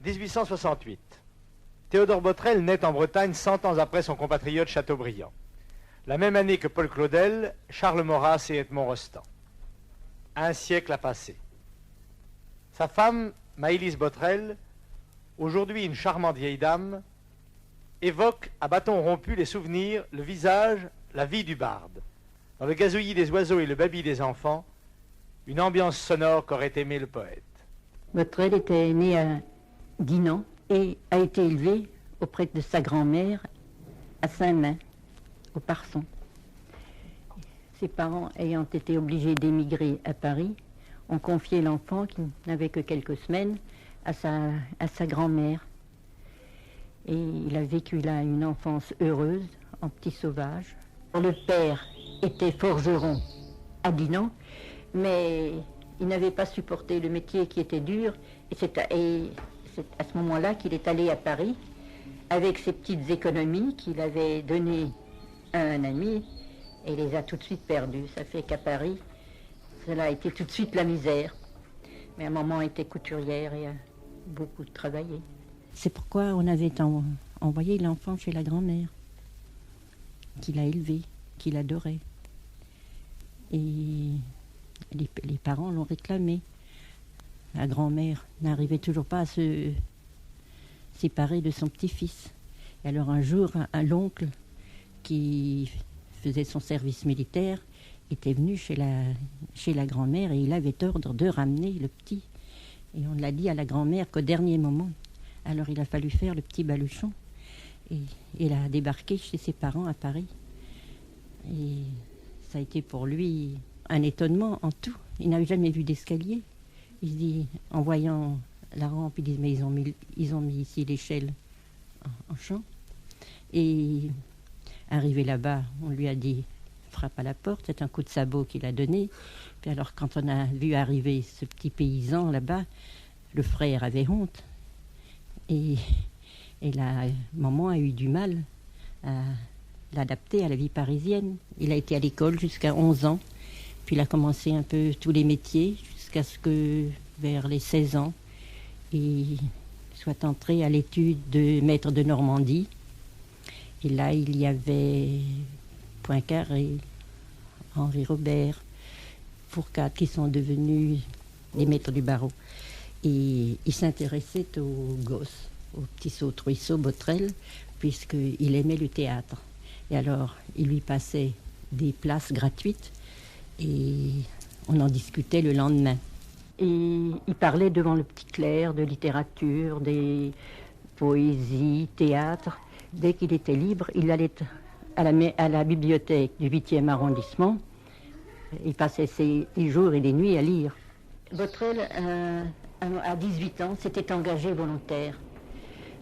1868. Théodore Botrel naît en Bretagne 100 ans après son compatriote Chateaubriand. La même année que Paul Claudel, Charles Maurras et Edmond Rostand. Un siècle a passé. Sa femme, Maëlys Botrel, aujourd'hui une charmante vieille dame, évoque à bâton rompu les souvenirs, le visage, la vie du barde. Dans le gazouillis des oiseaux et le babil des enfants, une ambiance sonore qu'aurait aimé le poète. Botrel était né à Dinan et a été élevé auprès de sa grand-mère à Saint-Main, au Parson. Ses parents ayant été obligés d'émigrer à Paris, ont confié l'enfant, qui n'avait que quelques semaines, à sa grand-mère. Et il a vécu là une enfance heureuse, en petit sauvage. Le père était forgeron à Dinan, mais il n'avait pas supporté le métier qui était dur, et c'est à ce moment-là qu'il est allé à Paris, avec ses petites économies qu'il avait données à un ami, et il les a tout de suite perdues. Ça fait qu'à Paris, cela a été tout de suite la misère. Mais à maman était couturière et a beaucoup travaillé. C'est pourquoi on avait envoyé l'enfant chez la grand-mère, qu'il a élevé, qu'il adorait. Et les parents l'ont réclamé. La grand-mère n'arrivait toujours pas à se séparer de son petit-fils. Et alors un jour, l'oncle qui faisait son service militaire était venu chez la grand-mère et il avait ordre de ramener le petit. Et on l'a dit à la grand-mère qu'au dernier moment, alors il a fallu faire le petit baluchon. Et il a débarqué chez ses parents à Paris. Et ça a été pour lui un étonnement en tout. Il n'avait jamais vu d'escalier. Il se dit, en voyant la rampe, il dit, mais ils ont mis ici l'échelle en champ. Et arrivé là-bas, on lui a dit, frappe à la porte, c'est un coup de sabot qu'il a donné. Puis alors quand on a vu arriver ce petit paysan là-bas, le frère avait honte. Et la maman a eu du mal à l'adapter à la vie parisienne. Il a été à l'école jusqu'à 11 ans, puis il a commencé un peu tous les métiers, jusqu'à ce que, vers les 16 ans, il soit entré à l'étude de maître de Normandie. Et là, il y avait Poincaré, Henri Robert, Fourcade, qui sont devenus des maîtres du barreau. Et il s'intéressait aux gosses, aux petits sauts-ruisseaux Botrel, puisqu'il aimait le théâtre. Et alors, il lui passait des places gratuites et on en discutait le lendemain. Et il parlait devant le petit clerc de littérature, des poésies, théâtre. Dès qu'il était libre, il allait à la bibliothèque du 8e arrondissement. Il passait ses jours et des nuits à lire. Botrel, à 18 ans, s'était engagé volontaire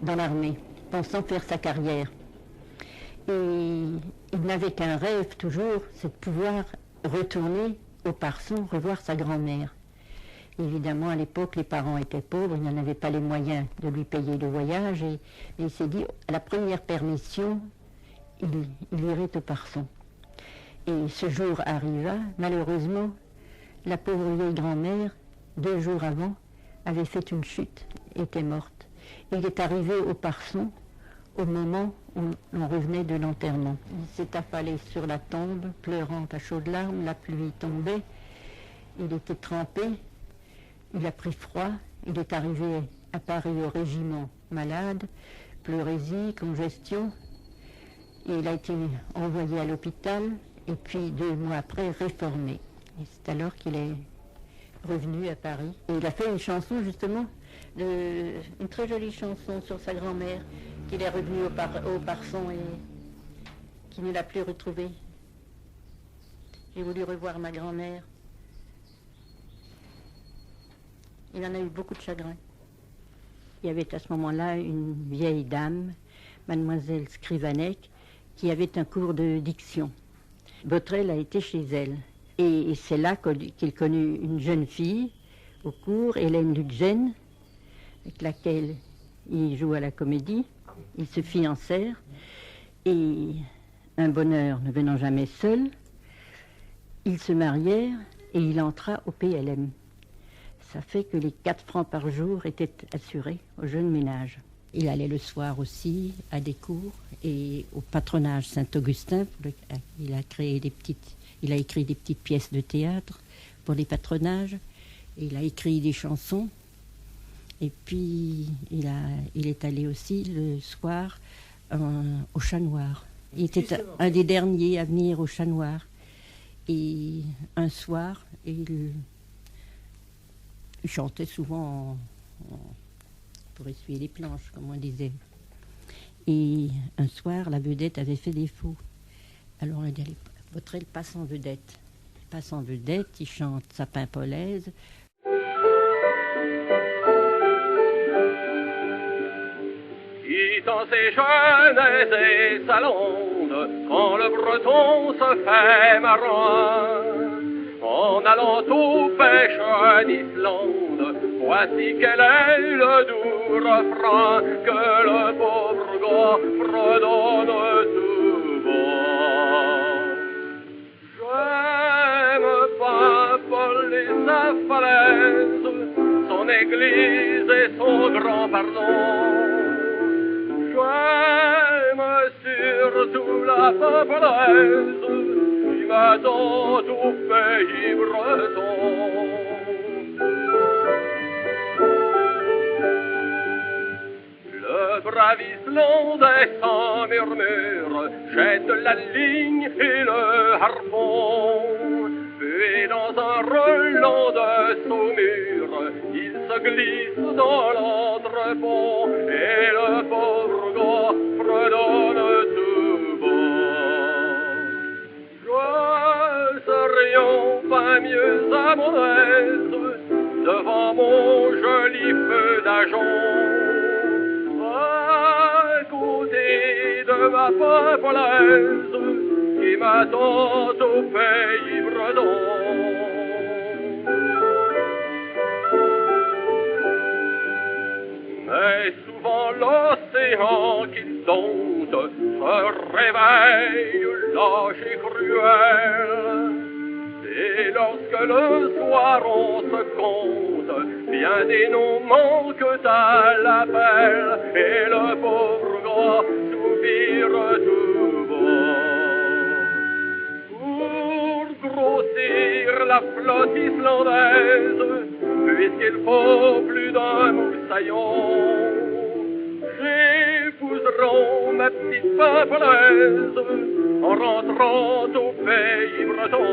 dans l'armée, pensant faire sa carrière. Et il n'avait qu'un rêve toujours, c'est de pouvoir retourner au Parson, revoir sa grand-mère. Évidemment, à l'époque, les parents étaient pauvres, ils n'en avaient pas les moyens de lui payer le voyage. Et il s'est dit, à la première permission, il irait au Parson. Et ce jour arriva, malheureusement, la pauvre vieille grand-mère, 2 jours avant, avait fait une chute, était morte. Et il est arrivé au Parson au moment où l'on revenait de l'enterrement. Il s'est affalé sur la tombe, pleurant à chaudes larmes, la pluie tombait, il était trempé, il a pris froid, il est arrivé à Paris au régiment malade, pleurésie, congestion, et il a été envoyé à l'hôpital, et puis 2 mois après, réformé. Et c'est alors qu'il est revenu à Paris. Et il a fait une chanson, justement, une très jolie chanson sur sa grand-mère, qu'il est revenu au Parson et qu'il ne l'a plus retrouvée. J'ai voulu revoir ma grand-mère. Il en a eu beaucoup de chagrin. Il y avait à ce moment-là une vieille dame, mademoiselle Scrivanek, qui avait un cours de diction. Botrel a été chez elle. Et c'est là qu'il connut une jeune fille au cours, Hélène Luggen, avec laquelle il joue à la comédie. Ils se fiancèrent et, un bonheur ne venant jamais seul, ils se marièrent et il entra au PLM. Ça fait que les 4 francs par jour étaient assurés aux jeunes ménages. Il allait le soir aussi à des cours et au patronage Saint-Augustin. Il a écrit des petites pièces de théâtre pour les patronages. Il a écrit des chansons. Et puis, il est allé aussi le soir au Chat Noir. Il était un des derniers à venir au Chat Noir. Et un soir, il chantait souvent pour essuyer les planches, comme on disait. Et un soir, la vedette avait fait défaut. Alors on a dit, allez, Botrel passe en vedette. Il passe en vedette, il chante Sapin Polaise. Quittant ses jeunes et sa londe, quand le breton se fait marin, en allant aux pêches d'Islande, voici quel est le doux refrain que le pauvre gars fredonne tout bas. J'aime Paimpol et sa falaise, son église et son grand pardon. J'aime surtout la peuplesse qui m'attend au pays breton. Le brave Islandais sans murmure jette la ligne et le harpon. Puis dans un relent de saumure, il se glisse dans l'entrepont et le pauvre gars fredonne tout bas. Je serions pas mieux à mon aise devant mon joli feu d'ajonc, à côté de ma peuplesse qui m'attend au pays breton. Mais souvent l'océan qui dompte se réveille lâche et cruel. Et lorsque le soir on se compte, bien des noms manquent à l'appel, et le pauvre gars soupire tout bas. Pour grossir la flotte islandaise, puisqu'il faut plus d'un moussaillon, j'épouserons ma petite peuplesse en rentrant au pays breton.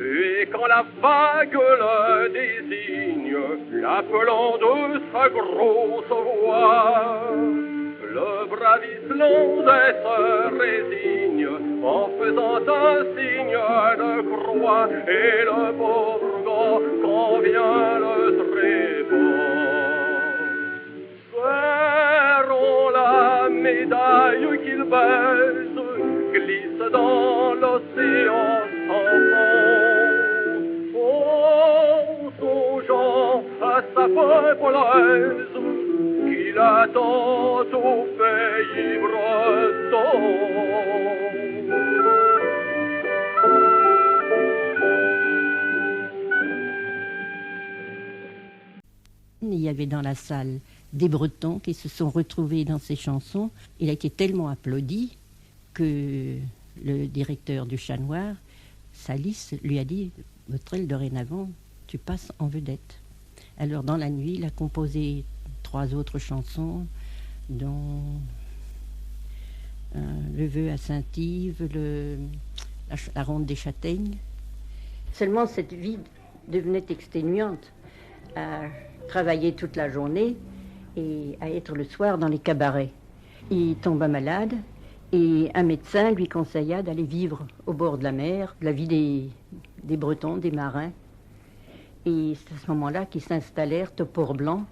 Et quand la vague le désigne, l'appelant de sa grosse voix, le brave Islandais se résigne en faisant un signe de croix, et le pauvre gars quand vient le trépas. Serrons la médaille qu'il baise, glisse dans l'océan sans fond, en songeant à sa peuplesse qui l'attend au pays breton. Il y avait dans la salle des Bretons qui se sont retrouvés dans ces chansons. Il a été tellement applaudi que le directeur du Chat Noir, Salis, lui a dit « Botrel, dorénavant, tu passes en vedette ». Alors dans la nuit, il a composé 3 autres chansons, dont Le vœu à Saint-Yves, la ronde des châtaignes. Seulement cette vie devenait exténuante, à travailler toute la journée et à être le soir dans les cabarets. Il tomba malade et un médecin lui conseilla d'aller vivre au bord de la mer, la vie des Bretons, des marins. Et c'est à ce moment-là qu'ils s'installèrent au Port-Blanc,